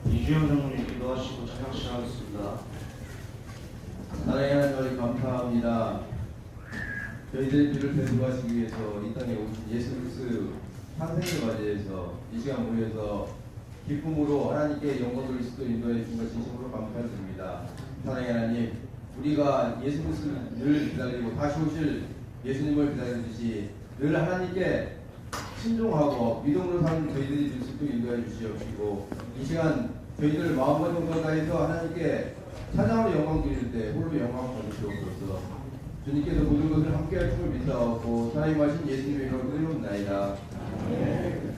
이주영 장로님 기도하시고 찬양 시작하겠습니다. 사랑의 하나님 감사합니다. 저희들의 비를 변호하시기 위해서 이 땅에 오신 예수 그리스도 탄생을 맞이해서 이 시간 모여서 기쁨으로 하나님께 영광을 그리스도 인도해 주신 것 진심으로 감사드립니다. 사랑의 하나님, 우리가 예수 그리스도를 늘 기다리고 다시 오실 예수님을 기다리듯이 늘 하나님께 신종하고 믿음으로 사는 저희들이 그리스도 인도해 주시옵시고, 이 시간 저희들 마음과 정성 다해서 하나님께 찬양으로 영광 드릴 때 홀로 영광 받으시옵소서. 주님께서 모든 것을 함께 할 줄 믿사옵고 사랑이 마신 예수님의 이름으로 기도드리옵나이다. 아멘.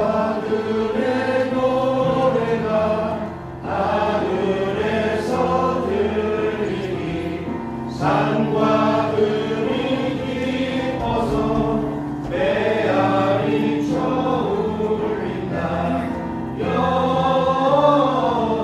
천사들의 노래가 하늘에서 들리니 산과 들이 깊어서 메아리 쳐울린다. 영원히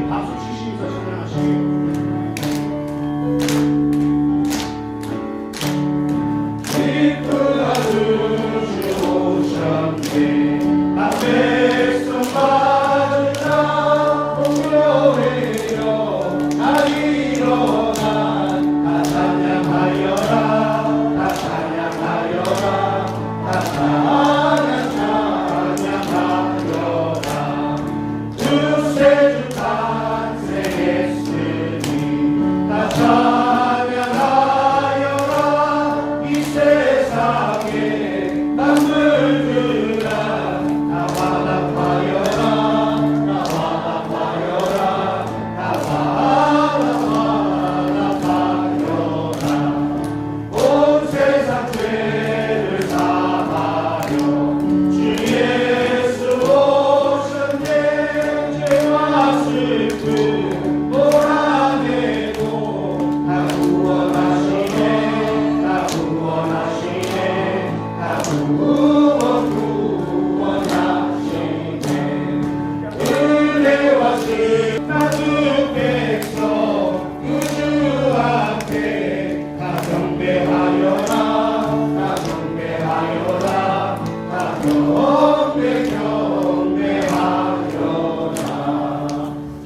우리 박수 치시면서 찬양하시게요.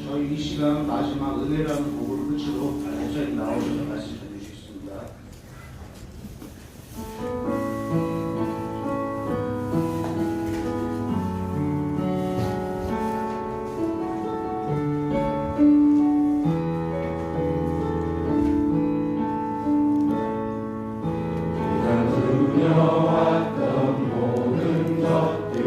저희 이 시간 마지막 은혜라는 곡을 끝으로 목사님 나오셔서 말씀 해주시겠습니다. 두려웠던 모든 것들이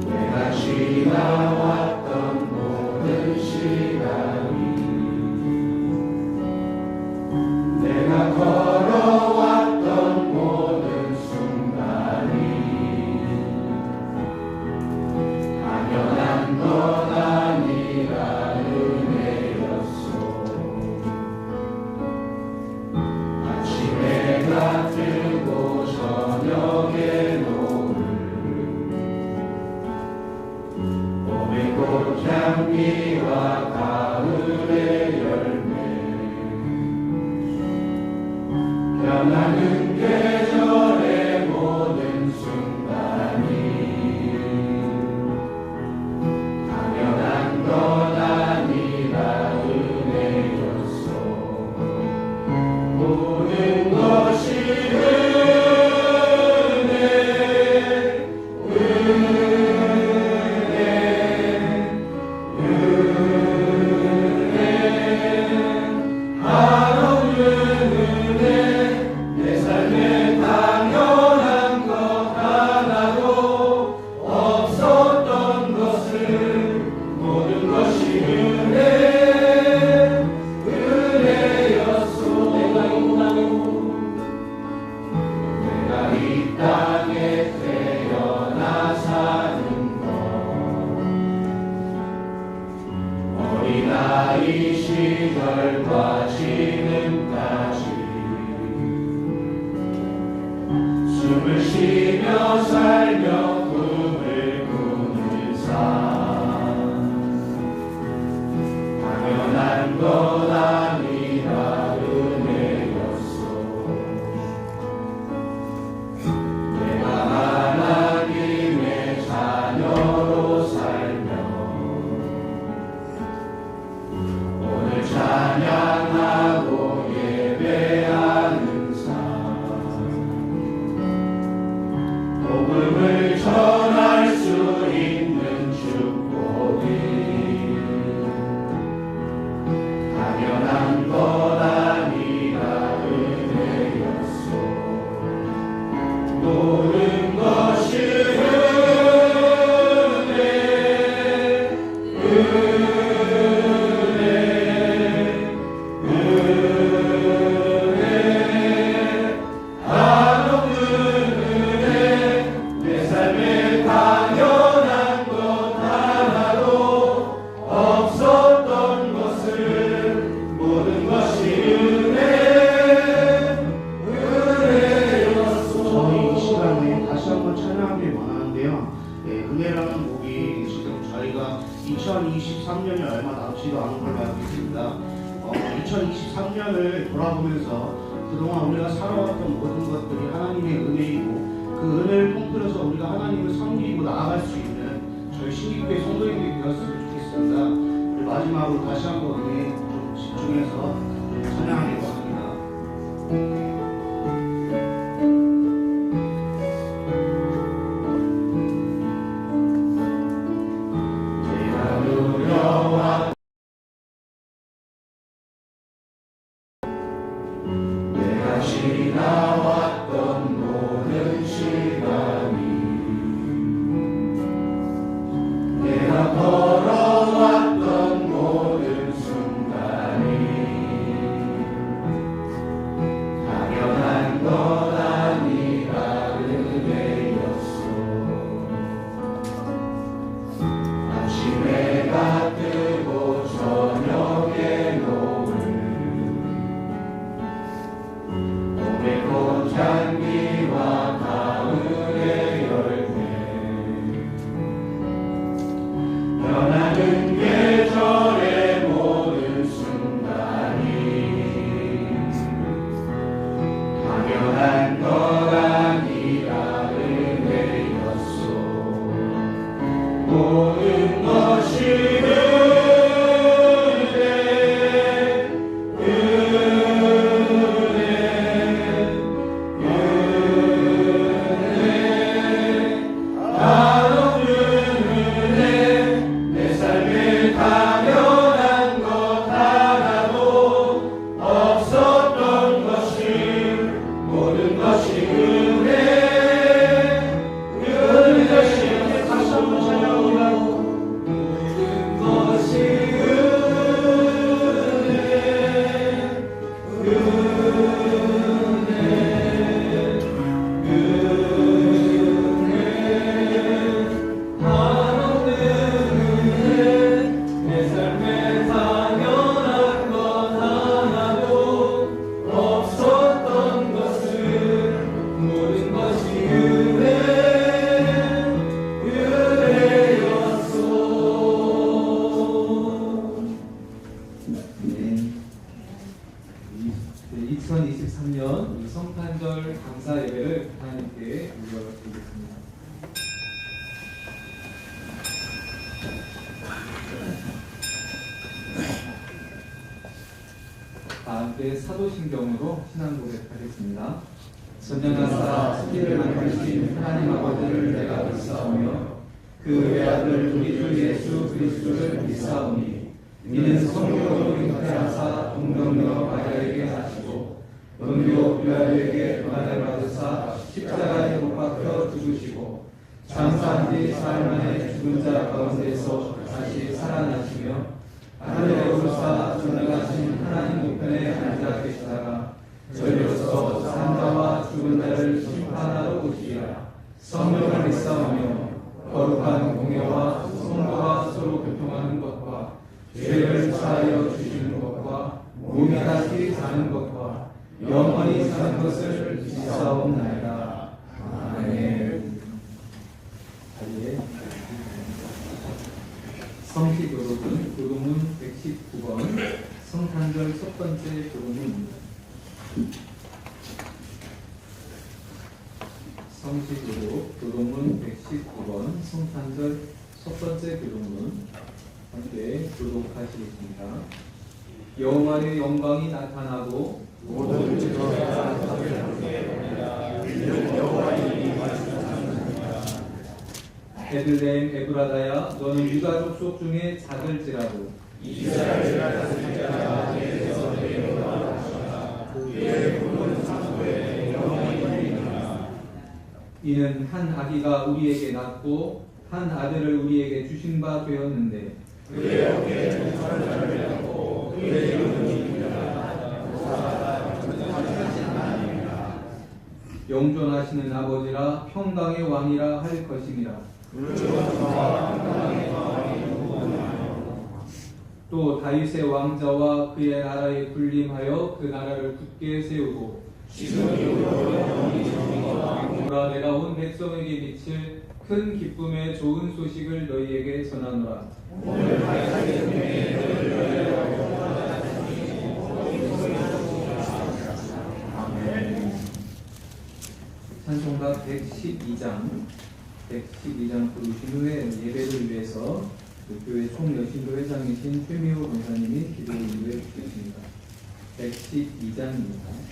내가 지나왔던 모든 시간이 내가 걸어왔던 모든 순간이 당연한 것 아니라 은혜였소. 아침에가 뜨고 저녁에 노을 봄의 꽃향기와 가을의 열매 변하는 계절의 모든 순간이 당연한 것 아니라 은혜였소. 모든 것이 내 삶에 당연한 것 하나도 없었던 것을 모든 것이 은혜였소. 내가 이 땅에 태어나 사는 것 어린아이 시절과 지금까지 숨을 쉬며 살며 꿈을 꾸는 삶 당연한 것 아니라 은혜였소. 내가 하나님의 자녀로 살며 오늘 찬양하고 예배하는 삶 복음을 전할 수 있는 축복이 당연한 것 아니라 은혜였소. 모든 것이 내 삶에 당연한 것 하나도 없었던 것을 모든 것이 은혜였소. 저희 이 시간에 다시 한번 찬양하길 원하는데요. 은혜라는 곡이 지금 2023년이 얼마 남지도 않은 걸로 알고 있습니다. 2023년을 돌아보면서 그동안 우리가 살아왔던 모든 것들이 하나님의 은혜이고 그 은혜를 통틀어서 우리가 하나님을 섬기고 나아갈 수 있는 저희 신기교회 성도님들이 되었으면 좋겠습니다. 우리 마지막으로 다시 한번 은혜에 좀 집중해서 찬양하겠습니다. 지나왔던 모든 시간이 내가 걸어왔던 모든 순간이 당연한 건 아니라 은혜였어. 아침에 해가 뜨고 저녁에 노을 꽃향기와 가을의 열매 변하는 계절의 모든 순간이 당연한 것 아니라 은혜였어. 모든 것이 성탄절 감사 예배를 하나님께 올려드리겠습니다. 다 함께 사도신경으로 신앙 고백하겠습니다. 선량하사 승리를 만드신 하나님 아버지를 내가 믿사오며 그 외아들 우리 주 예수 그리스도를 믿사오니 이는 성령으로 잉태하사 동정녀 마리아에게 하시고 본교 빌라도에게 고난을 받으사 십자가에 못 박혀 죽으시고 장사한 뒤 사흘 만에 죽은 자 가운데서 다시 살아나시며 하늘에 오르사 전능하신 하나님 우편에 앉아 계시다가 저리로서 산 자와 죽은 자를 심판하러 오시리라. 성령을 믿사오며 거룩한 공예와 성도가 서로 교통하는 것과 죄를 사하여 주시는 것과 몸이 다시 사는 것과 영원히 사는 것을 믿사옵나이다. 아멘. 성시교독은 교독문 119번 성탄절 첫 번째 교독문입니다. 성시교독 교독문 119번 성탄절 첫 번째 교독문 함께 교독하시겠습니다. 여호와의 영광이 나타나고 모든 죄가 베들레헴 에브라다야 너는 유다족 속 중에 작을지라도 이스라엘이라 다스릴 자가 내게서 내게 나타나시라. 그의 푸른 상소에 영원히 있느니라. 이는 한 아기가 우리에게 낳고 한 아들을 우리에게 주신 바 되었는데 그의 어깨에 동산을 달고 그의 이름은 영존하시는 아버지라 평강의 왕이라 할 것임이라. 또 다윗의 왕자와 그의 나라에 군림하여 그 나라를 굳게 세우고 보라 내가 온 백성에게 미칠 큰 큰 기쁨의 좋은 소식을 너희에게 전하노라. 찬송가 112장 부르신 후에 예배를 위해서 교회 총여신도 회장이신 최미호 권사님이 기도 인도해 주시겠습니다. 112장입니다.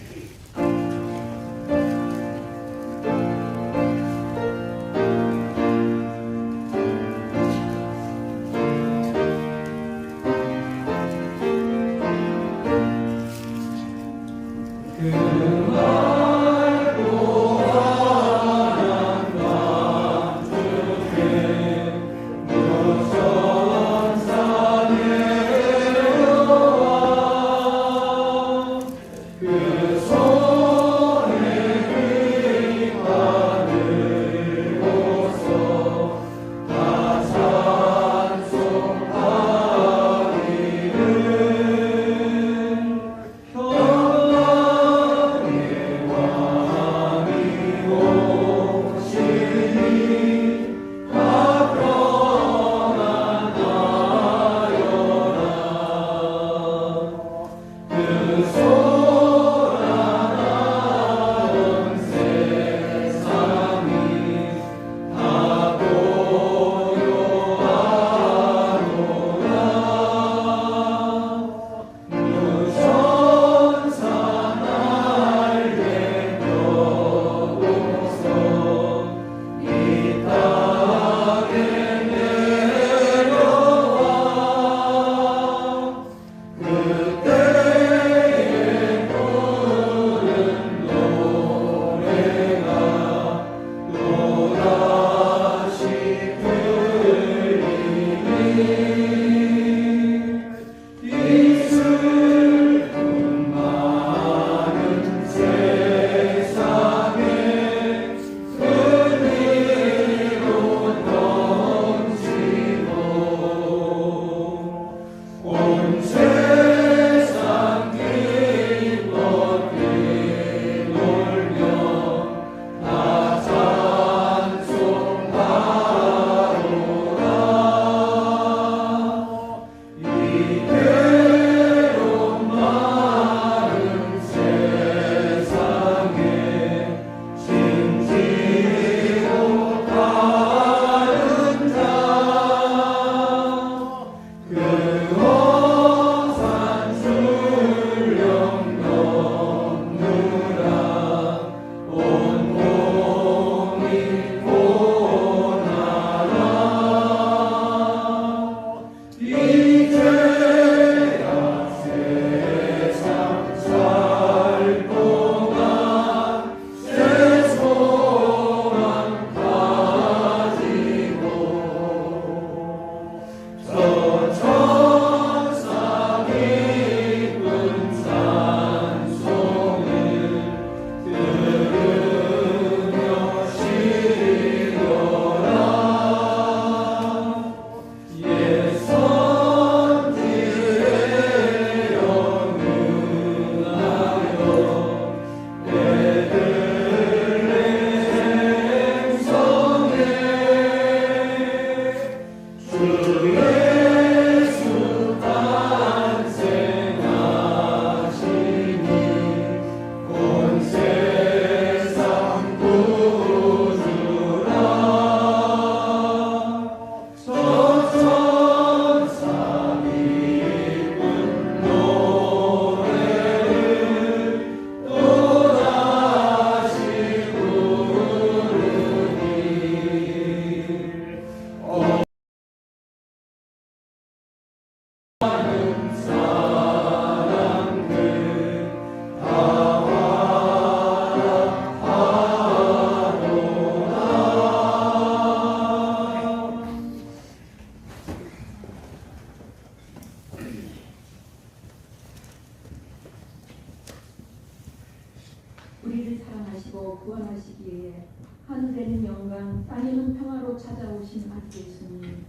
우리를 사랑하시고 구원하시기 위해 하늘에는 영광, 땅에는 평화로 찾아오신 아기 예수님,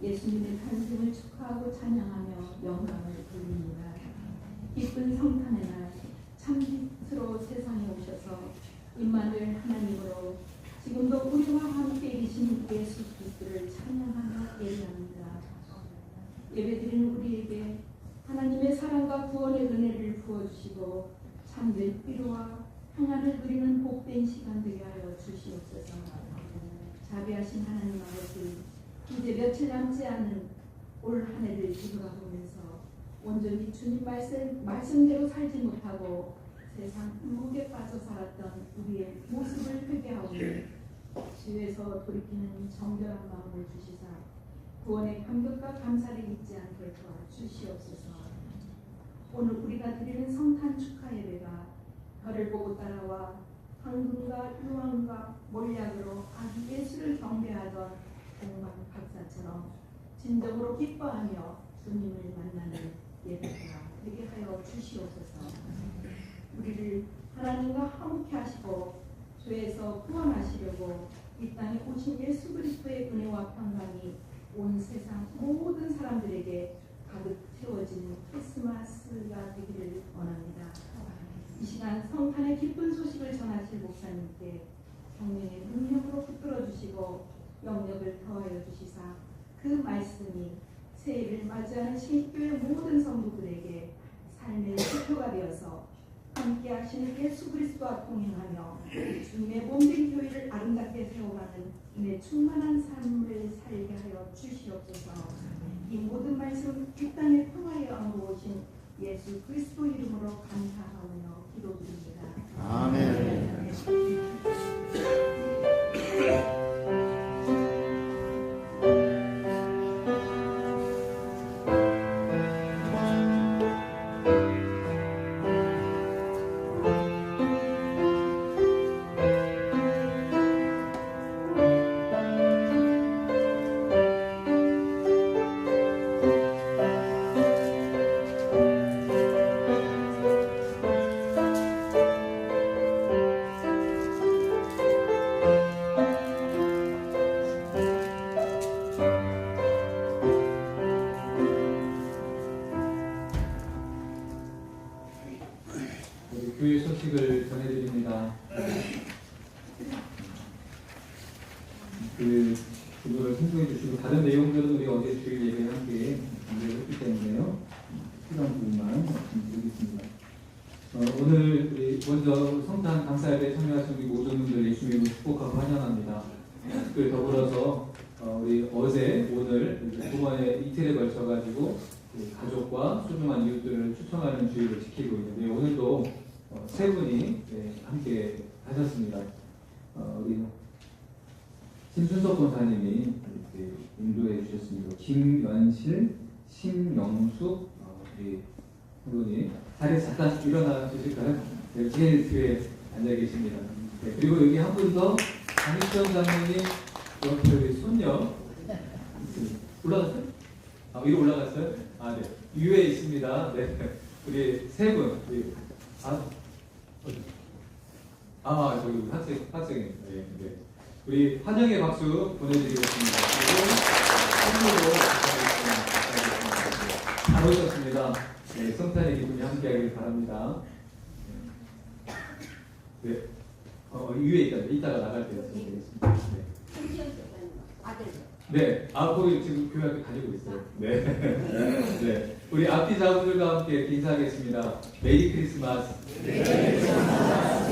예수님의 탄생을 축하하고 찬양하며 영광을 돌립니다. 기쁜 성탄의 날, 참 빛으로 세상에 오셔서 임마누엘 하나님으로 지금도 우리와 함께 계신 예수 그리스도를 찬양하며 예배합니다. 예배드리는 우리에게 하나님의 사랑과 구원의 은혜를 부어주시고 참된 위로와 평안을 누리는 복된 시간 되게 하여 주시옵소서. 자비하신 하나님 아버지, 이제 며칠 남지 않은 올 한 해를 뒤돌아보면서 온전히 주님 말씀대로 살지 못하고 세상 행복에 빠져 살았던 우리의 모습을 회개하오니 주에서 돌이키는 정결한 마음을 주시사 구원의 감격과 감사를 잊지 않게 도와주시옵소서. 오늘 우리가 드리는 성탄 축하 예배가 별을 보고 따라와 황금과 유황과 몰약으로 아기 예수를 경배하던 공방 박사처럼 진정으로 기뻐하며 주님을 만나는 예배가 되게 하여 주시옵소서. 우리를 하나님과 화목케 하시고 죄에서 구원하시려고 이 땅에 오신 예수 그리스도의 은혜와 평강이 온 세상 모든 사람들에게 가득 채워지는 크리스마스가 되기를 원합니다. 이 시간 성탄의 기쁜 소식을 전하실 목사님께 성령의 능력으로 붙들어 주시고 영역을 더하여 주시사 그 말씀이 새해를 맞이하는 신교회 모든 성도들에게 삶의 지표가 되어서 함께 하시는 예수 그리스도와 동행하며 주님의 몸된 교회를 아름답게 세워가는 은혜 충만한 삶을 살게 하여 주시옵소서. 이 모든 말씀 이 땅의 평화의 왕으로 오신 예수 그리스도 이름으로 감사하며 기도드립니다. 아멘. 교회 소식을 전해드립니다. 그거를 신청해 주시고 다른 내용들은 우리 어제 주일 예배에 함께 준비했기 때문에요. 필요한 부분만 말씀드리겠습니다. 오늘 우리 먼저 성탄 감사 예배 참여하신 우리 모든 분들 예수 이름으로 축복하고 환영합니다. 그 더불어서 우리 어제 오늘 두 번의 이틀에 걸쳐 가지고 가족과 소중한 이웃들을 추첨하는 주의를 지키고 있는데 오늘도 세 분이 함께 하셨습니다. 우리 신순석 권사님이 이렇게 인도해 주셨습니다. 김연실, 심영숙 우리 세 분이 자리에 잠깐 일어나 주실까요? 네, 제일 뒤에 앉아 계십니다. 네, 그리고 여기 한 분 더 강희정 장로님 옆에 우리 손녀 올라갔어요? 위로 올라갔어요? 네. 위에 있습니다. 네. 우리 세 분. 저기 학생입니다. 네. 네. 우리 환영의 박수 보내드리겠습니다. 그리고 선물로 잘 오셨습니다. 네, 성탄의 기분이 함께하길 바랍니다. 네. 위에 이따가 나갈 때 되겠습니다. 네. 거기 지금 교회 앞에 가지고 있어요. 네. 네. 우리 앞뒤 자분들과 함께 인사하겠습니다. 메리 크리스마스. 메리 크리스마스.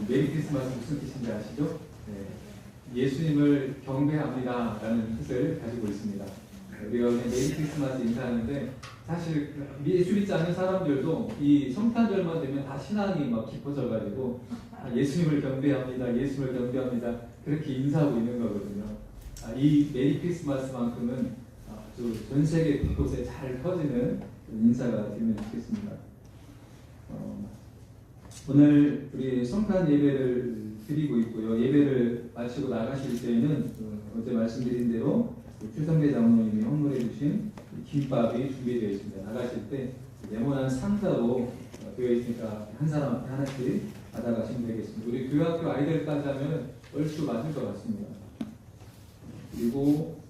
메리 크리스마스 무슨 뜻인지 아시죠? 네. 예수님을 경배합니다 라는 뜻을 가지고 있습니다. 우리가 오늘 메리 크리스마스 인사하는데 사실 예수 믿지 않는 사람들도 이 성탄절만 되면 다 신앙이 막 깊어져 가지고 예수님을 경배합니다, 예수님을 경배합니다 그렇게 인사하고 있는 거거든요. 이 메리 크리스마스만큼은 전 세계 곳곳에 잘 퍼지는 인사가 되면 좋겠습니다. 오늘 우리 성탄 예배를 드리고 있고요. 예배를 마치고 나가실 때에는 어제 말씀드린 대로 최성배 장로님이 헌물해 주신 김밥이 준비되어 있습니다. 나가실 때 네모난 상자로 되어 있으니까 한 사람한테 하나씩 받아가시면 되겠습니다. 우리 교회학교 아이들까지 하면 얼추 맞을 것 같습니다. 그리고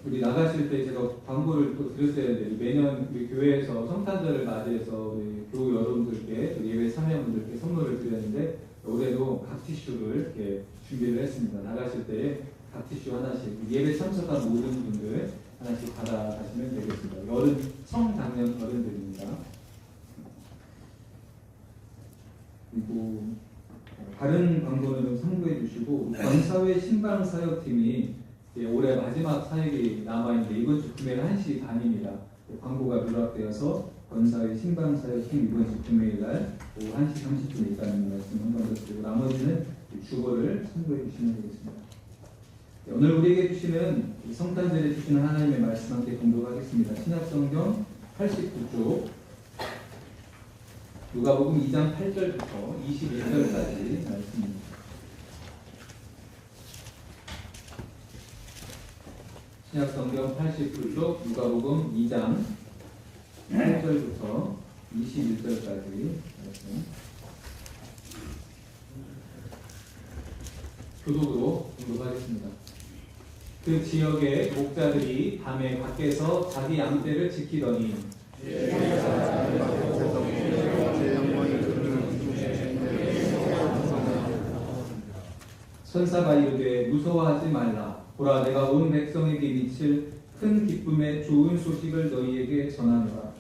우리 나가실 때 제가 광고를 또 드렸어야 되는데 매년 우리 교회에서 성탄절을 맞이해서 우리 교우 여러분들께 또 예배 참여분들께 선물을 드렸는데 올해도 각 티슈를 이렇게 준비를 했습니다. 나가실 때 각 티슈 하나씩 예배 참석한 모든 분들 하나씩 받아가시면 되겠습니다. 어른 성장년 어른들입니다. 그리고 다른 광고는 좀 참고해 주시고 권사회 신방사역팀이 올해 마지막 사역이 남아있는데 이번 주 금요일 1시 반입니다. 광고가 누락되어서 권사회 신방사역팀 이번 주 금요일 날 오후 1시 30분에 있다는 말씀 한번 더 드리고 나머지는 주거를 참고해 주시면 되겠습니다. 오늘 우리에게 주시는 성탄절에 주시는 하나님의 말씀 함께 공독하겠습니다. 신약성경 89쪽 누가복음 2장 8절부터 21절까지 말씀입니다. 신약성경 89쪽 누가복음 2장 8절부터 21절까지 말씀 교독으로 공독하겠습니다. 그 지역의 목자들이 밤에 밖에서 자기 양떼를 지키더니 천사가 이르되 무서워하지 말라. 보라, 내가 온 백성에게 미칠 큰 기쁨의 좋은 소식을 너희에게 전하노라.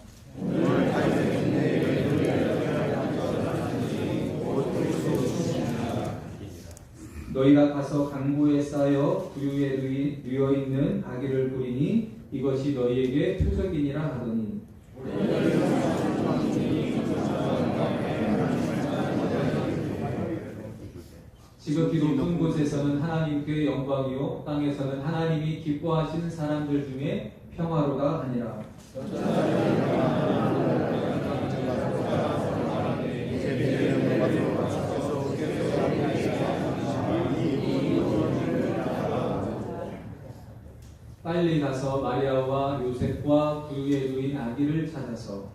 너희가 가서 강보에 쌓여 구유에 누워 있는 아기를 보리니 이것이 너희에게 표적이니라 하더니 지극히 높은 곳에서는 하나님께 영광이요 땅에서는 하나님이 기뻐하시는 사람들 중에 평화로다 하니라. 빨리 가서 마리아와 요셉과 구유에 누인 아기를 찾아서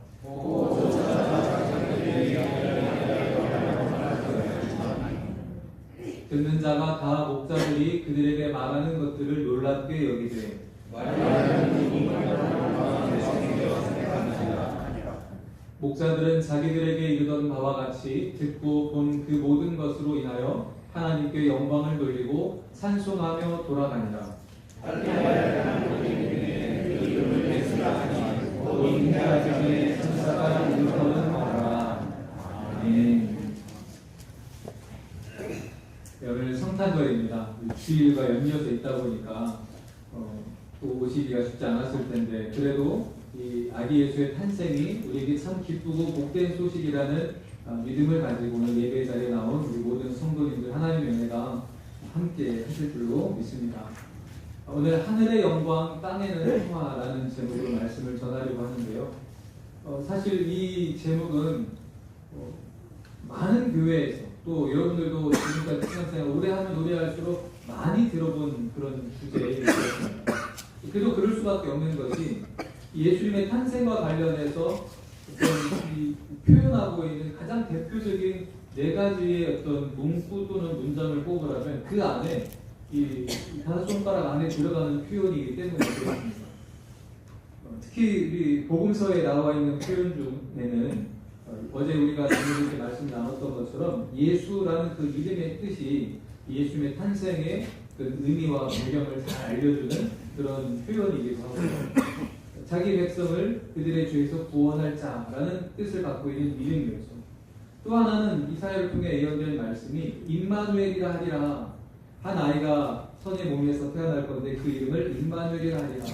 듣는 자가 다 목자들이 그들에게 말하는 것들을 놀랍게 여기되 목자들은 자기들에게 이르던 바와 같이 듣고 본 그 모든 것으로 인하여 하나님께 영광을 돌리고 찬송하며 돌아가니라. 오늘 성탄절입니다. 주일과 연이어서 있다 보니까 또 오시기가 쉽지 않았을 텐데 그래도 이 아기 예수의 탄생이 우리에게 참 기쁘고 복된 소식이라는 믿음을 가지고 오늘 예배 자리에 나온 우리 모든 성도님들 하나님의 은혜가 함께 하실 줄로 믿습니다. 오늘 하늘의 영광 땅에는 평화라는 제목으로 말씀을 전하려고 하는데요. 사실 이 제목은 많은 교회에서 또 여러분들도 지금까지 신앙생활 오래 하면 오래 할수록 많이 들어본 그런 주제입니다. 그래도 그럴 수밖에 없는 것이 예수님의 탄생과 관련해서 이 표현하고 있는 가장 대표적인 네 가지의 어떤 문구 또는 문장을 뽑으라면 그 안에 이 다섯 손가락 안에 들어가는 표현이기 때문에 그렇습니다. 특히 이 복음서에 나와 있는 표현 중에는 어제 우리가 이렇게 말씀 나눴던 것처럼 예수라는 그 이름의 뜻이 예수님의 탄생의 그 의미와 배경을 잘 알려주는 그런 표현이기도 하고 자기 백성을 그들의 죄에서 구원할 자라는 뜻을 갖고 있는 이름이었죠. 또 하나는 이사야를 통해 예언된 말씀이 임마누엘이라 하리라. 한 아이가 선의 몸에서 태어날 건데 그 이름을 임마누엘이라 하리라.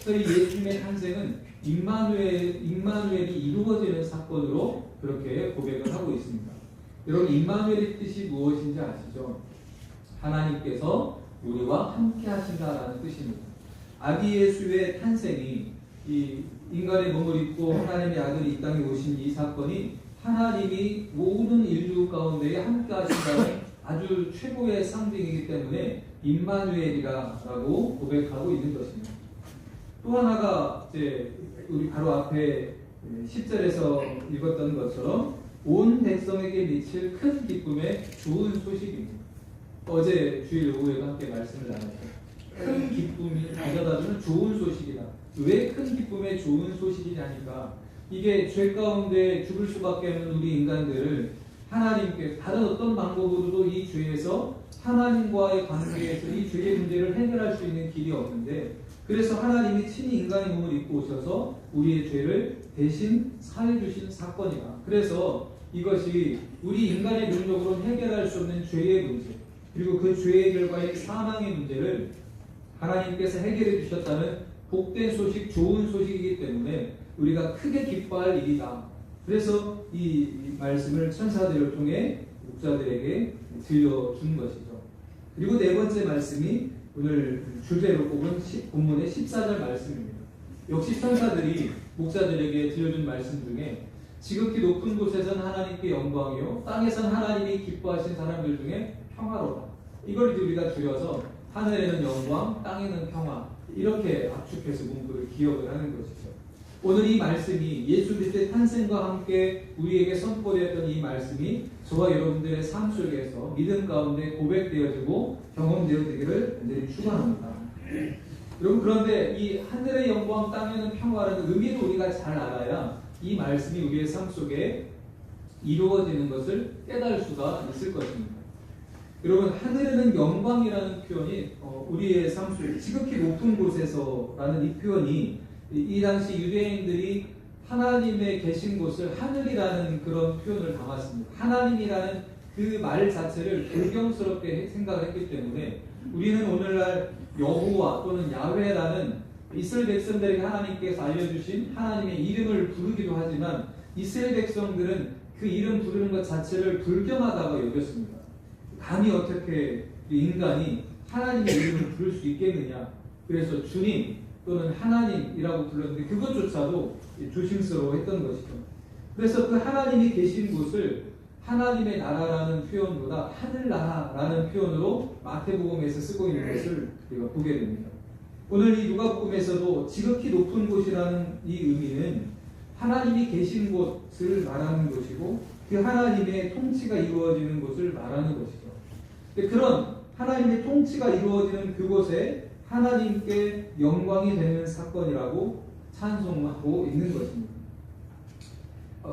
그래서 이 예수님의 탄생은 임마누엘이 이루어지는 사건으로 그렇게 고백을 하고 있습니다. 여러분 임마누엘의 뜻이 무엇인지 아시죠? 하나님께서 우리와 함께 하신다라는 뜻입니다. 아기 예수의 탄생이 이 인간의 몸을 입고 하나님의 아들이 이 땅에 오신 이 사건이 하나님이 모든 인류 가운데 함께 하신다는 아주 최고의 상징이기 때문에 임마누엘이라고 고백하고 있는 것입니다. 또 하나가 이제 우리 바로 앞에 10절에서 읽었던 것처럼 온 백성에게 미칠 큰 기쁨의 좋은 소식입니다. 어제 주일 오후에도 함께 말씀을 나눴죠. 큰 기쁨이 가져다주는 좋은 소식이다. 왜 큰 기쁨의 좋은 소식이냐니까 이게 죄 가운데 죽을 수밖에 없는 우리 인간들을 하나님께 다른 어떤 방법으로도 이 죄에서 하나님과의 관계에서 이 죄의 문제를 해결할 수 있는 길이 없는데, 그래서 하나님이 친히 인간의 몸을 입고 오셔서 우리의 죄를 대신 사해주신 사건이다. 그래서 이것이 우리 인간의 능력으로는 해결할 수 없는 죄의 문제, 그리고 그 죄의 결과인 사망의 문제를 하나님께서 해결해 주셨다는 복된 소식, 좋은 소식이기 때문에 우리가 크게 기뻐할 일이다. 그래서 이 말씀을 천사들을 통해 목자들에게 들려준 것이죠. 그리고 네 번째 말씀이 오늘 주제로 꼽은 본문의 14절 말씀입니다. 역시 천사들이 목자들에게 들려준 말씀 중에 지극히 높은 곳에선 하나님께 영광이요 땅에선 하나님이 기뻐하신 사람들 중에 평화로다. 이걸 우리가 줄여서 하늘에는 영광, 땅에는 평화, 이렇게 압축해서 문구를 기억을 하는 것이죠. 오늘 이 말씀이 예수 그리스도의 탄생과 함께 우리에게 선포되었던 이 말씀이 저와 여러분들의 삶 속에서 믿음 가운데 고백되어지고 경험되어지기를 간절히 축원합니다. 여러분, 그런데 이 하늘의 영광, 땅에는 평화라는 의미를 우리가 잘 알아야 이 말씀이 우리의 삶 속에 이루어지는 것을 깨달을 수가 있을 것입니다. 여러분, 하늘에는 영광이라는 표현이 우리의 삶 속에 지극히 높은 곳에서라는 이 표현이 이 당시 유대인들이 하나님의 계신 곳을 하늘이라는 그런 표현을 담았습니다. 하나님이라는 그 말 자체를 불경스럽게 생각했기 때문에 우리는 오늘날 여호와 또는 야훼라는 이스라엘 백성들에게 하나님께서 알려주신 하나님의 이름을 부르기도 하지만 이스라엘 백성들은 그 이름 부르는 것 자체를 불경하다고 여겼습니다. 감히 어떻게 인간이 하나님의 이름을 부를 수 있겠느냐. 그래서 주님 또는 하나님이라고 불렀는데 그것조차도 조심스러워했던 것이죠. 그래서 그 하나님이 계신 곳을 하나님의 나라라는 표현보다 하늘나라라는 표현으로 마태복음에서 쓰고 있는 것을 우리가 보게 됩니다. 오늘 이 누가복음에서도 지극히 높은 곳이라는 이 의미는 하나님이 계신 곳을 말하는 것이고 그 하나님의 통치가 이루어지는 곳을 말하는 것이죠. 그런 하나님의 통치가 이루어지는 그곳에 하나님께 영광이 되는 사건이라고 찬송하고 있는 것입니다.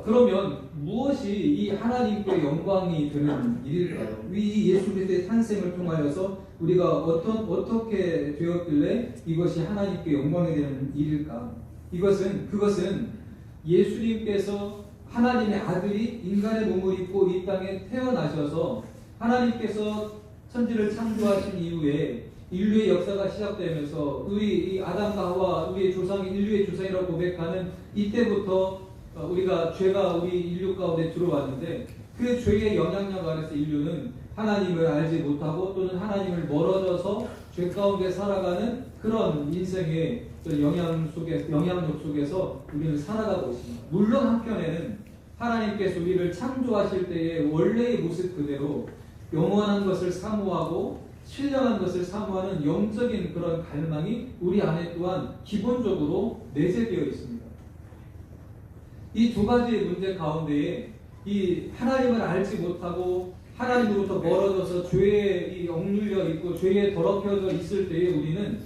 그러면 무엇이 이 하나님께 영광이 되는 일일까요? 이 예수 그리스도의 탄생을 통하여서 우리가 어떻게 되었길래 이것이 하나님께 영광이 되는 일일까? 그것은 예수님께서 하나님의 아들이 인간의 몸을 입고 이 땅에 태어나셔서 하나님께서 천지를 창조하신 이후에 인류의 역사가 시작되면서 우리 이 아담과 하와 우리의 조상이 인류의 조상이라고 고백하는 이때부터 우리가 죄가 우리 인류 가운데 들어왔는데 그 죄의 영향력 아래서 인류는 하나님을 알지 못하고 또는 하나님을 멀어져서 죄 가운데 살아가는 그런 인생의 영향력 속에서 우리는 살아가고 있습니다. 물론 한편에는 하나님께서 우리를 창조하실 때의 원래의 모습 그대로 영원한 것을 사모하고 신령한 것을 사모하는 영적인 그런 갈망이 우리 안에 또한 기본적으로 내재되어 있습니다. 이 두 가지의 문제 가운데에 이 하나님을 알지 못하고 하나님으로부터 멀어져서 죄에 억눌려 있고 죄에 더럽혀져 있을 때에 우리는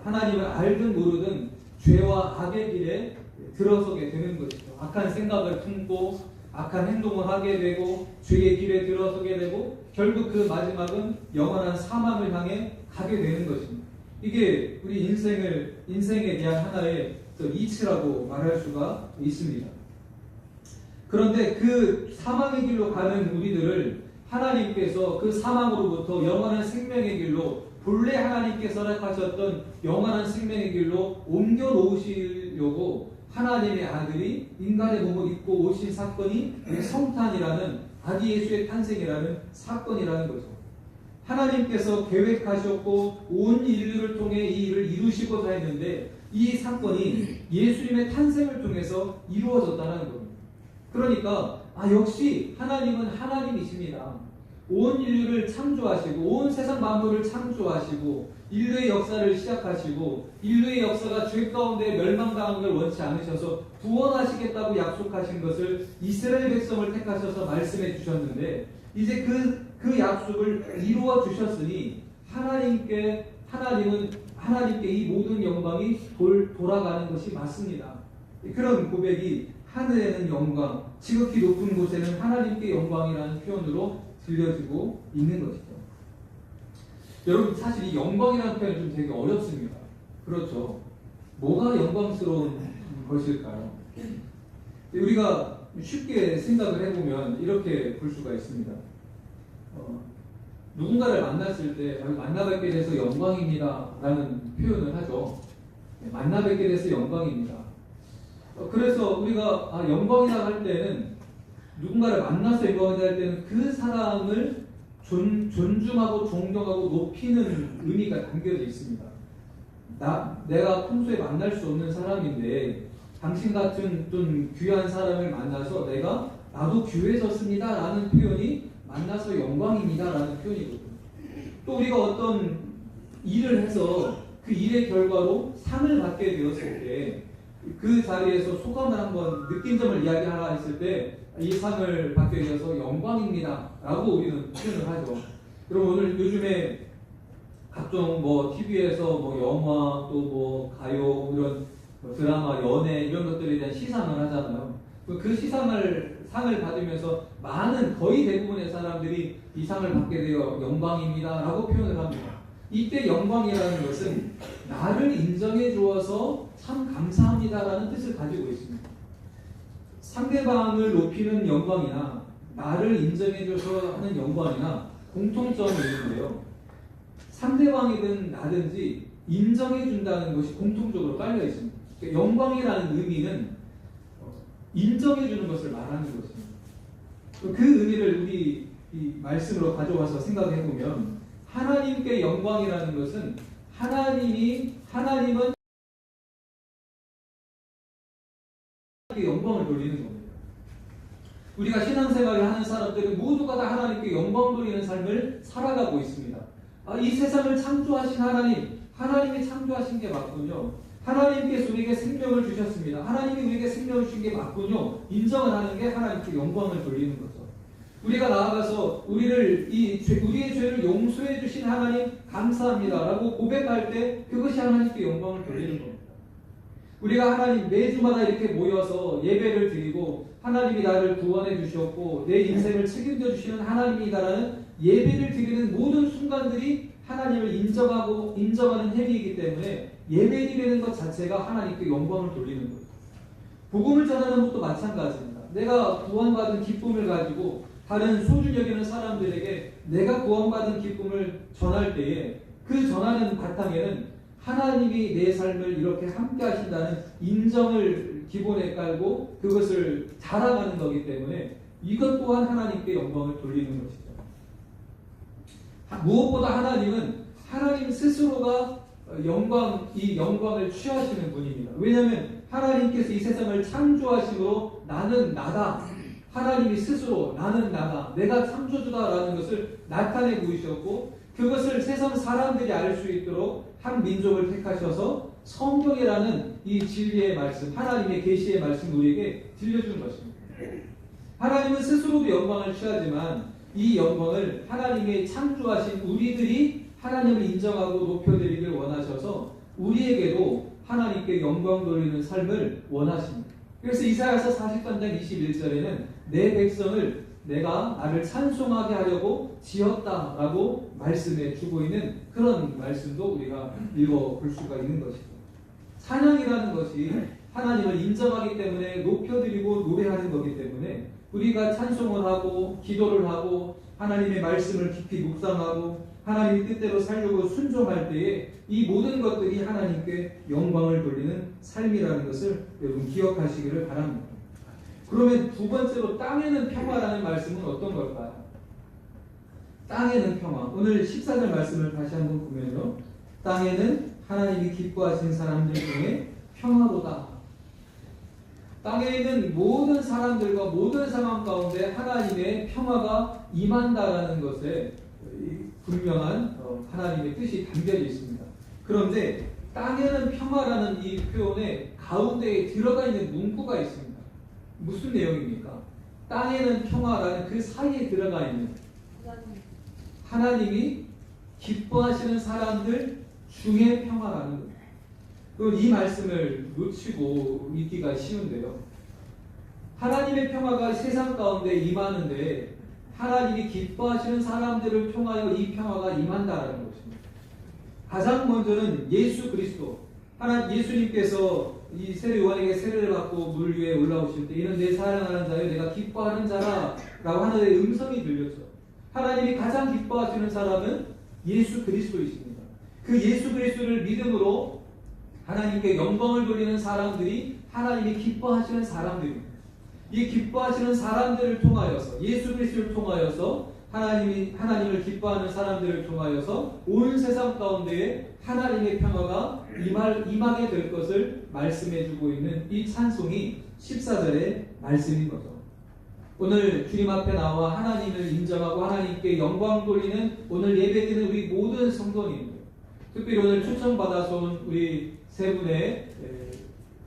하나님을 알든 모르든 죄와 악의 길에 들어서게 되는 것이죠. 악한 생각을 품고 악한 행동을 하게 되고 죄의 길에 들어서게 되고 결국 그 마지막은 영원한 사망을 향해 가게 되는 것입니다. 이게 우리 인생에 대한 하나의 이치라고 말할 수가 있습니다. 그런데 그 사망의 길로 가는 우리들을 하나님께서 그 사망으로부터 영원한 생명의 길로 본래 하나님께서 허락하셨던 영원한 생명의 길로 옮겨 놓으시려고 하나님의 아들이 인간의 몸을 입고 오신 사건이 성탄이라는 아기 예수의 탄생이라는 사건이라는 거죠. 하나님께서 계획하셨고 온 인류를 통해 이 일을 이루시고자 했는데 이 사건이 예수님의 탄생을 통해서 이루어졌다는 겁니다. 그러니까 역시 하나님은 하나님이십니다. 온 인류를 창조하시고 온 세상 만물을 창조하시고 인류의 역사를 시작하시고 인류의 역사가 죄 가운데 멸망당한 걸 원치 않으셔서 구원하시겠다고 약속하신 것을 이스라엘 백성을 택하셔서 말씀해 주셨는데 이제 그 약속을 이루어 주셨으니 하나님께 하나님께 이 모든 영광이 돌아가는 것이 맞습니다. 그런 고백이 하늘에는 영광, 지극히 높은 곳에는 하나님께 영광이라는 표현으로 들려지고 있는 것이죠. 여러분, 사실 이 영광이라는 표현이 좀 되게 어렵습니다. 그렇죠? 뭐가 영광스러운 것일까요? 우리가 쉽게 생각을 해보면 이렇게 볼 수가 있습니다. 누군가를 만났을 때 만나뵙게 돼서 영광입니다 라는 표현을 하죠. 만나뵙게 돼서 영광입니다. 그래서 우리가 영광이라 할 때는, 누군가를 만나서 영광이라 할 때는 그 사람을 존중하고 존경하고 높이는 의미가 담겨져 있습니다. 내가 평소에 만날 수 없는 사람인데 당신 같은 좀 귀한 사람을 만나서 나도 귀해졌습니다 라는 표현이 만나서 영광입니다 라는 표현이거든요. 또 우리가 어떤 일을 해서 그 일의 결과로 상을 받게 되었을 때 그 자리에서 소감을 한번 느낀 점을 이야기하라 했을 때 이 상을 받게 되어서 영광입니다 라고 우리는 표현을 하죠. 그럼 오늘 요즘에 각종 TV에서 영화 또 가요 이런 드라마, 연애 이런 것들에 대한 시상을 하잖아요. 그 상을 받으면서 거의 대부분의 사람들이 이 상을 받게 되어 영광입니다 라고 표현을 합니다. 이때 영광이라는 것은 나를 인정해 주어서 참 감사합니다 라는 뜻을 가지고 있습니다. 상대방을 높이는 영광이나 나를 인정해 줘서 하는 영광이나 공통점이 있는데요. 상대방이든 나든지 인정해 준다는 것이 공통적으로 깔려 있습니다. 영광이라는 의미는 인정해 주는 것을 말하는 것입니다. 그 의미를 우리 이 말씀으로 가져와서 생각해 보면, 하나님께 영광이라는 것은 하나님은 영광을 돌리는 겁니다. 우리가 신앙생활을 하는 사람들은 모두가 다 하나님께 영광 돌리는 삶을 살아가고 있습니다. 이 세상을 창조하신 하나님이 창조하신 게 맞군요. 하나님께서 우리에게 생명을 주셨습니다. 하나님이 우리에게 생명을 주신 게 맞군요. 인정을 하는 게 하나님께 영광을 돌리는 거죠. 우리가 나아가서 우리의 죄를 용서해 주신 하나님 감사합니다 라고 고백할 때 그것이 하나님께 영광을 돌리는 겁니다. 우리가 하나님 매주마다 이렇게 모여서 예배를 드리고 하나님이 나를 구원해 주셨고 내 인생을 책임져 주시는 하나님이다라는 예배를 드리는 모든 순간들이 하나님을 인정하는 행위이기 때문에 예배 드리는 것 자체가 하나님께 영광을 돌리는 거예요. 복음을 전하는 것도 마찬가지입니다. 내가 구원받은 기쁨을 가지고 다른 소중히 여기는 사람들에게 내가 구원받은 기쁨을 전할 때에 그 전하는 바탕에는 하나님이 내 삶을 이렇게 함께 하신다는 인정을 기본에 깔고 그것을 자랑하는 거기 때문에 이것 또한 하나님께 영광을 돌리는 것이죠. 무엇보다 하나님 스스로가 이 영광을 취하시는 분입니다. 왜냐하면 하나님께서 이 세상을 창조하심으로 나는 나다. 하나님이 스스로 나는 나다. 내가 창조주다라는 것을 나타내 보이셨고 그것을 세상 사람들이 알 수 있도록 한 민족을 택하셔서 성경이라는 이 진리의 말씀, 하나님의 계시의 말씀 우리에게 들려주는 것입니다. 하나님은 스스로도 영광을 취하지만 이 영광을 하나님의 창조하신 우리들이 하나님을 인정하고 높여드리길 원하셔서 우리에게도 하나님께 영광 돌리는 삶을 원하십니다. 그래서 이사야서 43장 21절에는 내 백성을 내가 나를 찬송하게 하려고 지었다라고 말씀해 주고 있는 그런 말씀도 우리가 읽어볼 수가 있는 것이죠. 찬양이라는 것이 하나님을 인정하기 때문에 높여드리고 노래하는 거기 때문에 우리가 찬송을 하고 기도를 하고 하나님의 말씀을 깊이 묵상하고 하나님의 뜻대로 살려고 순종할 때에 이 모든 것들이 하나님께 영광을 돌리는 삶이라는 것을 여러분 기억하시기를 바랍니다. 그러면 두 번째로 땅에는 평화라는 말씀은 어떤 걸까요? 땅에는 평화. 오늘 14절 말씀을 다시 한번 보면요. 땅에는 하나님이 기뻐하시는 사람들 중에 평화로다. 땅에 있는 모든 사람들과 모든 상황 가운데 하나님의 평화가 임한다라는 것에 분명한 하나님의 뜻이 담겨져 있습니다. 그런데 땅에는 평화라는 이 표현의 가운데에 들어가 있는 문구가 있습니다. 무슨 내용입니까? 땅에는 평화라는 그 사이에 들어가 있는 하나님이 기뻐하시는 사람들 중의 평화라는 거예요. 그럼 이 말씀을 놓치고 있기가 쉬운데요. 하나님의 평화가 세상 가운데 임하는데 하나님이 기뻐하시는 사람들을 통하여 이 평화가 임한다라는 것입니다. 가장 먼저는 예수 그리스도, 예수님께서 이 세례 요한에게 세례를 받고 물 위에 올라오실 때 이는 내 사랑하는 자여 내가 기뻐하는 자라 라고 하늘의 음성이 들렸죠. 하나님이 가장 기뻐하시는 사람은 예수 그리스도이십니다. 그 예수 그리스도를 믿음으로 하나님께 영광을 돌리는 사람들이 하나님이 기뻐하시는 사람들입니다. 이 기뻐하시는 사람들을 통하여서 예수 그리스도를 통하여서 하나님을 기뻐하는 사람들을 통하여서 온 세상 가운데에 하나님의 평화가 임하게 될 것을 말씀해주고 있는 이 찬송이 14절의 말씀인 거죠. 오늘 주님 앞에 나와 하나님을 인정하고 하나님께 영광 돌리는 오늘 예배드리는 우리 모든 성도님들, 특별히 오늘 초청받아서 온 우리 세 분의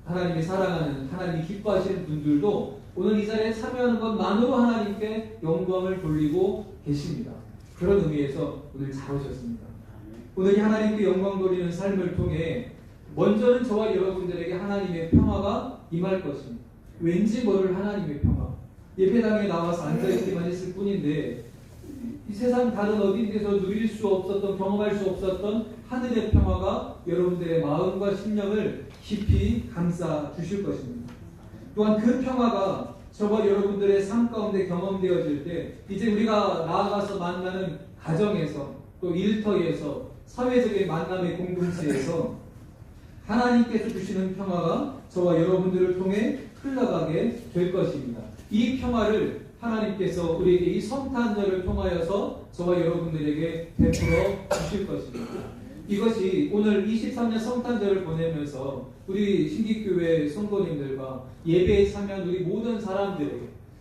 하나님이 사랑하는, 하나님이 기뻐하시는 분들도 오늘 이 자리에 참여하는 것만으로 하나님께 영광을 돌리고 계십니다. 그런 의미에서 오늘 잘 오셨습니다. 오늘 이 하나님께 영광 돌리는 삶을 통해 먼저는 저와 여러분들에게 하나님의 평화가 임할 것입니다. 왠지 모를 하나님의 평화. 예배당에 나와서 앉아있기만 했을 뿐인데 이 세상 다른 어디에서 누릴 수 없었던, 경험할 수 없었던 하늘의 평화가 여러분들의 마음과 심령을 깊이 감싸 주실 것입니다. 또한 그 평화가 저와 여러분들의 삶 가운데 경험되어질 때 이제 우리가 나아가서 만나는 가정에서 또 일터에서 사회적인 만남의 공동체에서 하나님께서 주시는 평화가 저와 여러분들을 통해 흘러가게 될 것입니다. 이 평화를 하나님께서 우리에게 이 성탄절을 통하여서 저와 여러분들에게 베풀어 주실 것입니다. 이것이 오늘 23년 성탄절을 보내면서 우리 신기교회 성도님들과 예배에 참여한 우리 모든 사람들에게,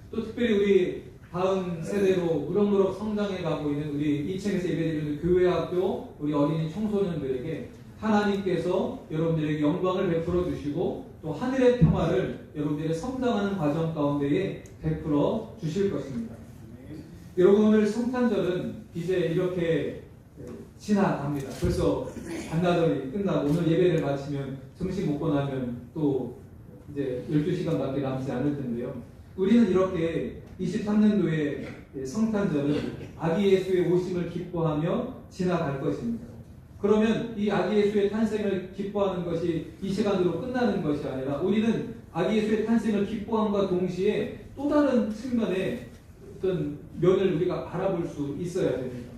또 특별히 우리 다음 세대로 무럭무럭 성장해 가고 있는 우리 2층에서 예배드리는 교회학교 우리 어린이 청소년들에게 하나님께서 여러분들에게 영광을 베풀어 주시고 또 하늘의 평화를 여러분들의 성장하는 과정 가운데에 베풀어 주실 것입니다. 여러분, 오늘 성탄절은 이제 이렇게 지나갑니다. 벌써 반나절이 끝나고 오늘 예배를 마치면 점심 먹고 나면 또 이제 12시간밖에 남지 않을 텐데요. 우리는 이렇게 23년도의 성탄절은 아기 예수의 오심을 기뻐하며 지나갈 것입니다. 그러면 이 아기 예수의 탄생을 기뻐하는 것이 이 시간으로 끝나는 것이 아니라 우리는 아기 예수의 탄생을 기뻐함과 동시에 또 다른 측면의 어떤 면을 우리가 바라볼 수 있어야 됩니다.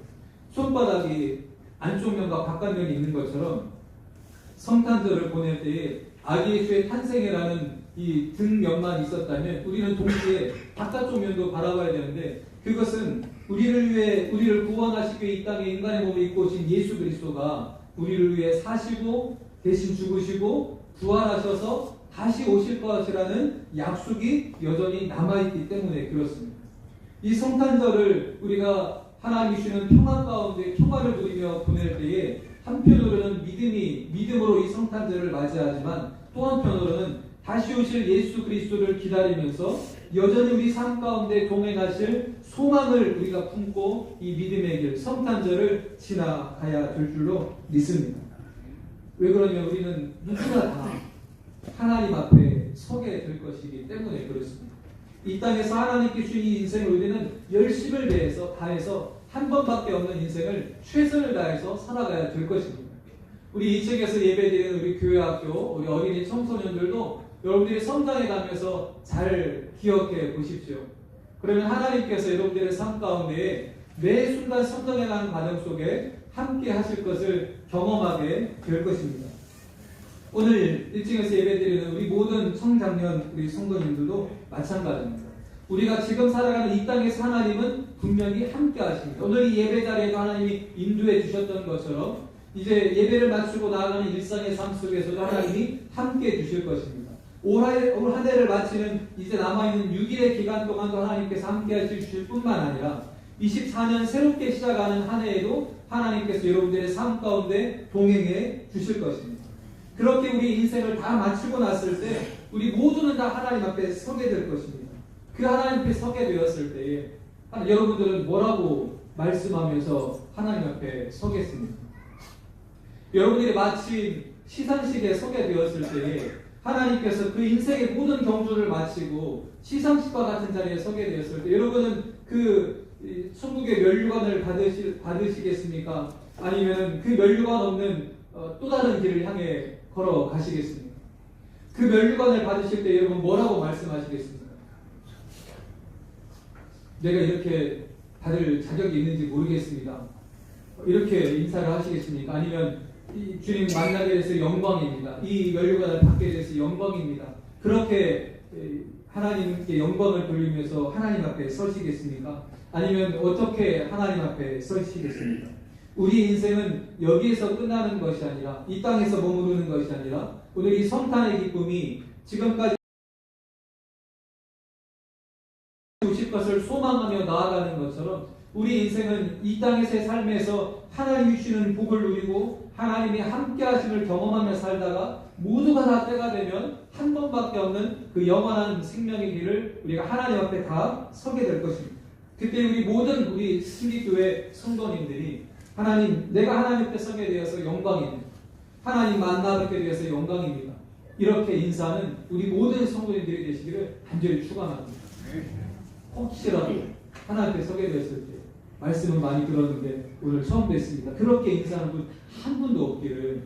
손바닥이 안쪽 면과 바깥면이 있는 것처럼 성탄절을 보낼 때에 아기 예수의 탄생이라는 이 등면만 있었다면 우리는 동시에 바깥쪽 면도 바라봐야 되는데, 그것은 우리를 구원하시기 위해 이 땅에 인간의 몸을 입고 오신 예수 그리스도가 우리를 위해 사시고 대신 죽으시고 부활하셔서 다시 오실 것이라는 약속이 여전히 남아있기 때문에 그렇습니다. 이 성탄절을 우리가 하나님이 주시는 평화 가운데 평화를 누리며 보낼 때에 한편으로는 믿음으로 이 성탄절을 맞이하지만 또 한편으로는 다시 오실 예수 그리스도를 기다리면서 여전히 우리 삶 가운데 동행하실 소망을 우리가 품고 이 믿음의 길, 성탄절을 지나가야 될 줄로 믿습니다. 왜 그러냐면 우리는 누구나 다 하나님 앞에 서게 될 것이기 때문에 그렇습니다. 이 땅에서 하나님께 주신 이 인생을 우리는 열심을 다해서 한 번밖에 없는 인생을 최선을 다해서 살아가야 될 것입니다. 우리 2층에서 예배드리는 우리 교회학교, 우리 어린이 청소년들도 여러분들이 성장해 가면서 잘 기억해 보십시오. 그러면 하나님께서 여러분들의 삶 가운데 매 순간 성장해 가는 과정 속에 함께 하실 것을 경험하게 될 것입니다. 오늘 1층에서 예배드리는 우리 모든 청장년 우리 성도님들도 마찬가지입니다. 우리가 지금 살아가는 이 땅에서 하나님은 분명히 함께 하십니다. 오늘 이 예배 자리에도 하나님이 인도해 주셨던 것처럼 이제 예배를 마치고 나아가는 일상의 삶 속에서도 하나님이 함께 해 주실 것입니다. 올 한 해를 마치는 이제 남아있는 6일의 기간 동안도 하나님께서 함께 해주실 뿐만 아니라 24년 새롭게 시작하는 한 해에도 하나님께서 여러분들의 삶 가운데 동행해 주실 것입니다. 그렇게 우리 인생을 다 마치고 났을 때 우리 모두는 다 하나님 앞에 서게 될 것입니다. 그 하나님 앞에 서게 되었을 때에 여러분들은 뭐라고 말씀하면서 하나님 앞에 서겠습니까? 여러분들이 마침 시상식에 서게 되었을 때에 하나님께서 그 인생의 모든 경주를 마치고 시상식과 같은 자리에 서게 되었을 때 여러분은 그 천국의 면류관을 받으시겠습니까? 아니면 그 면류관 없는 또 다른 길을 향해 걸어가시겠습니까? 그 면류관을 받으실 때 여러분 뭐라고 말씀하시겠습니까? 내가 이렇게 받을 자격이 있는지 모르겠습니다. 이렇게 인사를 하시겠습니까? 아니면 주님 만나게 돼서 영광입니다. 이 면류관을 받게 돼서 영광입니다. 그렇게 하나님께 영광을 돌리면서 하나님 앞에 서시겠습니까? 아니면 어떻게 하나님 앞에 서시겠습니까? 우리 인생은 여기에서 끝나는 것이 아니라 이 땅에서 머무르는 것이 아니라 오늘 이 성탄의 기쁨이 지금까지 주실 것을 소망하며 나아가는 것처럼 우리 인생은 이 땅에서의 삶에서 하나님이 주시는 복을 누리고 하나님이 함께 하심을 경험하며 살다가 모두가 다 때가 되면 한 번밖에 없는 그 영원한 생명의 길을 우리가 하나님 앞에 다 서게 될 것입니다. 그때 우리 승리교회 성도님들이 하나님, 내가 하나님 앞에 서게 되어서 영광입니다. 하나님 만나 뵙게 되어서 영광입니다. 이렇게 인사하는 우리 모든 성도님들이 되시기를 간절히 축원합니다. 혹시라도 하나님 앞에 서게 되었을 때 말씀은 많이 들었는데 오늘 처음 뵙습니다. 그렇게 인사하는 분 한 분도 없기를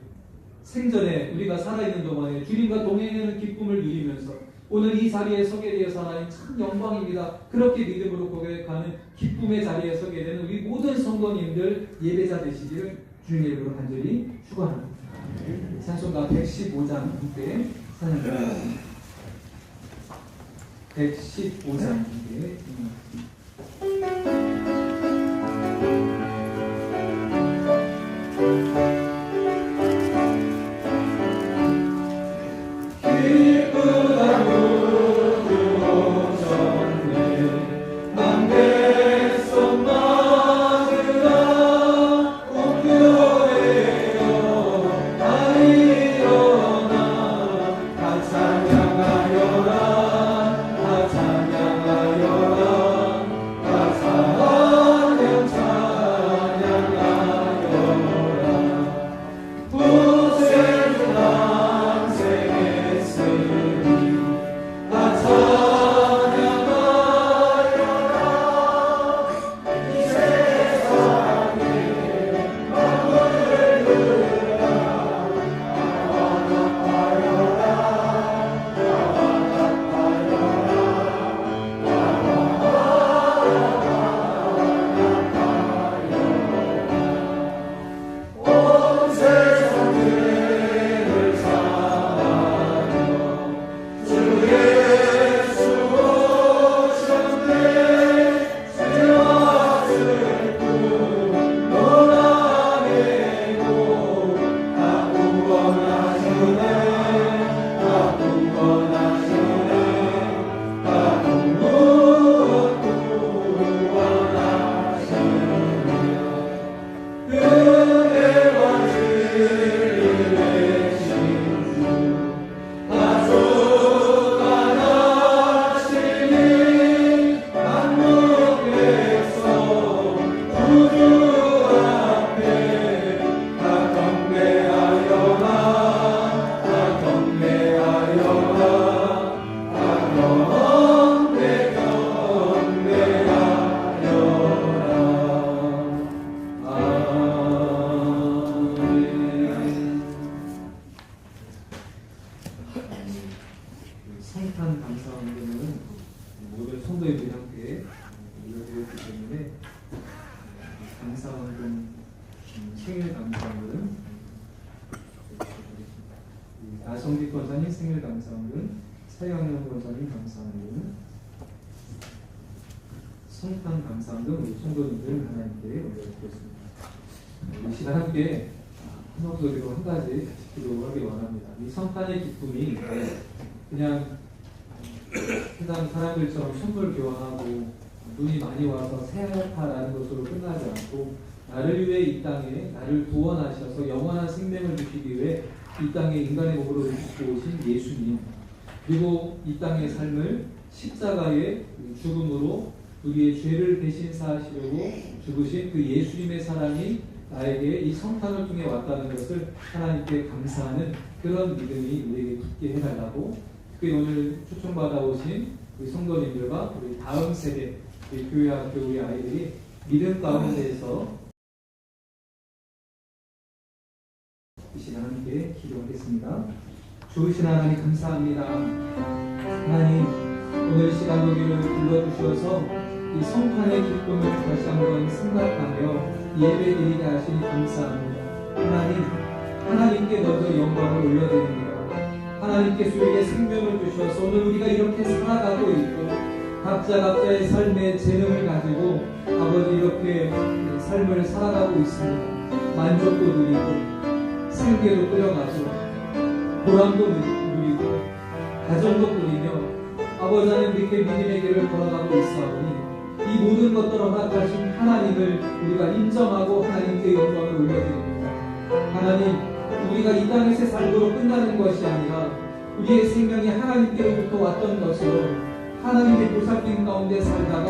생전에 우리가 살아있는 동안에 주님과 동행하는 기쁨을 누리면서 오늘 이 자리에 서게 되어서 하나님 참 영광입니다. 그렇게 믿음으로 고백하는 기쁨의 자리에 서게 되는 우리 모든 성도님들 예배자 되시기를 주님의 이름으로 간절히 축원합니다. 찬송가 115장 함께 찬양합니다. 115장 함께 성탄 감사운동은 모든 성도님들이 함께 이루어졌기 때문에 감사운동, 생일 감사운동, 나성기 권사님 생일 감사운동, 차영현 권사님 감사운동, 성탄 감사운동 우리 성도님들 하나님께 올려드리겠습니다. 이 시간 함께 한 목소리로 한 가지 기도하기 원합니다. 이 성탄의 기쁨이 그냥 세상 사람들처럼 선물 교환하고 눈이 많이 와서 새하라는 것으로 끝나지 않고 나를 위해 이 땅에 나를 구원하셔서 영원한 생명을 주시기 위해 이 땅에 인간의 몸으로 죽고 오신 예수님, 그리고 이 땅의 삶을 십자가의 죽음으로 우리의 죄를 대신 사하시려고 죽으신 그 예수님의 사랑이 나에게 이 성탄을 통해 왔다는 것을 하나님께 감사하는 그런 믿음이 우리에게 붙게 해달라고, 특히 오늘 초청받아 오신 우리 성도님들과 우리 다음 세대, 우리 교회 학교 우리 아이들이 믿음 가운데에서 이 시간 함께 기도하겠습니다. 좋으신 하나님 감사합니다. 하나님, 오늘 시간 우리를 불러주셔서 이 성탄의 기쁨을 다시 한번 생각하며 예배드리게 하시니 감사합니다. 하나님, 하나님께 먼저 영광을 올려드립니다. 하나님께서 우리에게 생명을 주셔서 오늘 우리가 이렇게 살아가고 있고, 각자의 삶의 재능을 가지고 아버지 이렇게 삶을 살아가고 있습니다. 만족도 누리고 생계도 끌어가고 보람도 누리고 가정도 꾸리며 아버지 하나님 이렇게 믿음의 길을 걸어가고 있사오니 이 모든 것들을 허락하신 하나님을 우리가 인정하고 하나님께 영광을 올려드립니다. 하나님, 우리가 이 땅에서 살도록 끝나는 것이 아니라 우리의 생명이 하나님께로부터 왔던 것으로 하나님의 보살핌 가운데 살다가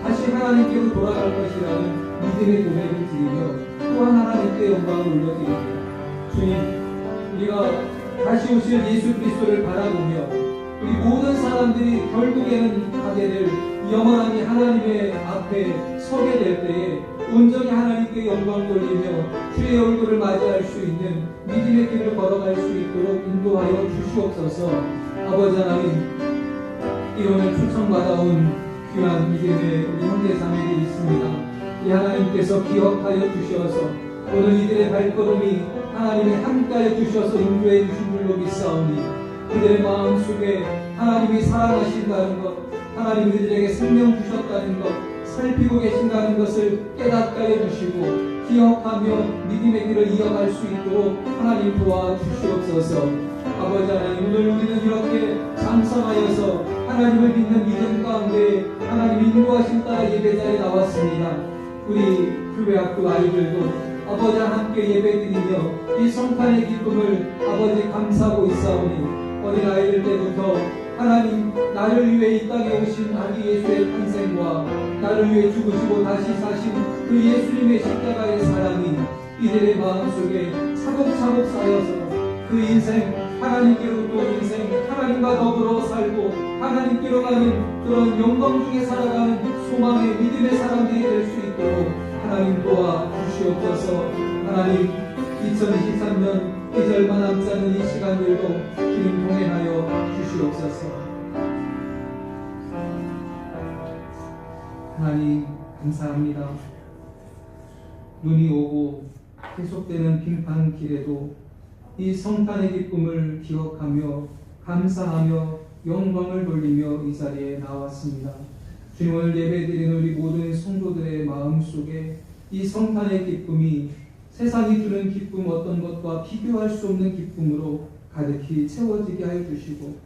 다시 하나님께로 돌아갈 것이라는 믿음의 고백을 드리며 또한 하나님께 영광을 올려드립니다. 주님, 우리가 다시 오실 예수 그리스도를 바라보며 우리 모든 사람들이 결국에는 가게 될 영원하게 하나님의 앞에 서게 될 때에 온전히 하나님께 영광 돌리며 주의 얼굴을 맞이할 수 있는 믿음의 길을 걸어갈 수 있도록 인도하여 주시옵소서. 아버지 하나님, 이 오늘 초청받아온 귀한 믿음의 우리 형제자매들이 있습니다. 이 하나님께서 기억하여 주셔서 오늘 이들의 발걸음이 하나님이 함께하여 주셔서 인도해 주신 줄로 믿사오니 그들의 마음속에 하나님이 사랑하신다는 것, 하나님 그들에게 생명 주셨다는 것, 살피고 계신다는 것을 깨닫게 하여 주시고 기억하며 믿음의 길을 이어갈 수 있도록 하나님 도와주시옵소서. 아버지 하나님, 오늘 우리는 이렇게 장성하여서 하나님을 믿는 믿음 가운데 하나님 인도하신 따라 예배자에 나왔습니다. 우리 교회 학교 아이들도 아버지와 함께 예배드리며 이 성탄의 기쁨을 아버지 감사하고 있사오니 어린 아이들 때부터 하나님 나를 위해 이 땅에 오신 아기 예수의 탄생과 나를 위해 죽으시고 다시 사신 그 예수님의 십자가의 사랑이 이들의 마음속에 차곡차곡 쌓여서 그 인생 하나님께로부터 인생 하나님과 더불어 살고 하나님께로 가는 그런 영광 중에 살아가는 소망의 믿음의 사람들이 될 수 있도록 하나님 도와주시옵소서. 하나님, 2023년 이제 얼마 남지 않은 이 시간들도 주님 동행하여 주시옵소서. 하나님 감사합니다. 눈이 오고 계속되는 빙판 길에도 이 성탄의 기쁨을 기억하며 감사하며 영광을 돌리며 이 자리에 나왔습니다. 주님, 오늘 예배드리는 우리 모든 성도들의 마음속에 이 성탄의 기쁨이 세상이 주는 기쁨 어떤 것과 비교할 수 없는 기쁨으로 가득히 채워지게 하여 주시고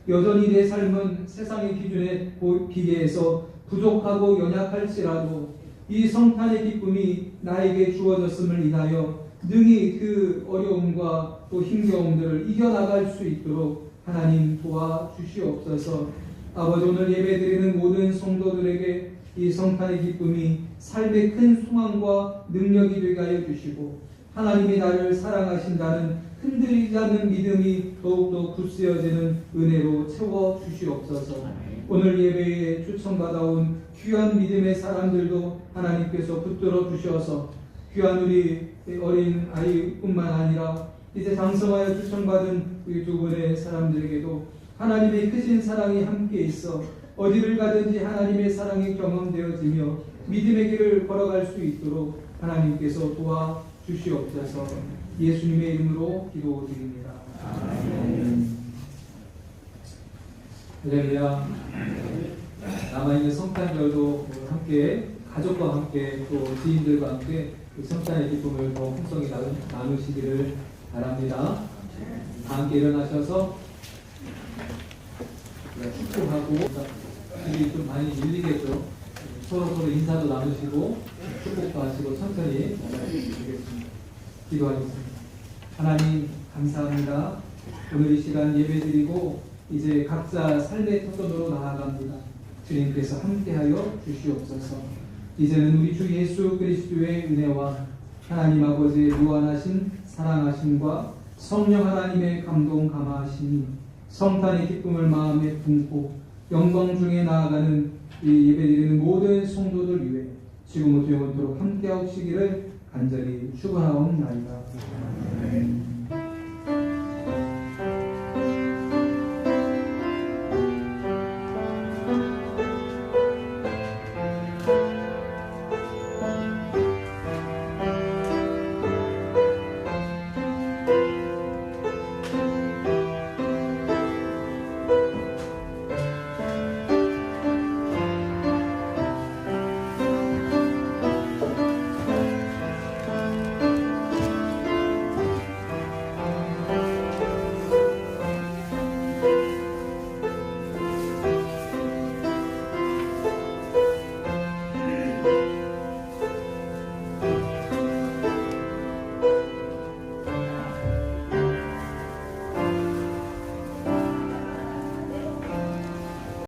여전히 내 삶은 세상의 기준에 비례해서 부족하고 연약할지라도 이 성탄의 기쁨이 나에게 주어졌음을 인하여 능히 그 어려움과 또 힘겨움들을 이겨나갈 수 있도록 하나님 도와주시옵소서. 아버지, 오늘 예배드리는 모든 성도들에게 이 성탄의 기쁨이 삶의 큰 소망과 능력이 되게 하여 주시고 하나님이 나를 사랑하신다는 흔들리지 않는 믿음이 더욱더 굳세어지는 은혜로 채워주시옵소서. 오늘 예배에 초청받아온 귀한 믿음의 사람들도 하나님께서 붙들어 주셔서 귀한 우리 어린 아이뿐만 아니라 이제 장성하여 초청받은 우리 두 분의 사람들에게도 하나님의 크신 사랑이 함께 있어 어디를 가든지 하나님의 사랑이 경험되어지며 믿음의 길을 걸어갈 수 있도록 하나님께서 도와주시옵소서. 예수님의 이름으로 기도드립니다. 할렐루야. 남아있는 성탄절도 함께 가족과 함께 또 지인들과 함께 성탄의 기쁨을 더 풍성히 나누시기를 바랍니다. 다 함께 일어나셔서 축복하고 일이 좀 많이 밀리겠죠. 서로 인사도 나누시고 축복도 하시고 천천히 나가시겠습니다. 기도하겠습니다. 하나님 감사합니다. 오늘 이 시간 예배드리고 이제 각자 삶의 터전으로 나아갑니다. 주님께서 함께하여 주시옵소서. 이제는 우리 주 예수 그리스도의 은혜와 하나님 아버지의 무한하신 사랑하심과 성령 하나님의 감동 감화하심이 성탄의 기쁨을 마음에 품고 영광 중에 나아가는 이 예배드리는 모든 성도들 위해 지금부터 영원토록 함께하시기를 간절히 축원하옵나이다.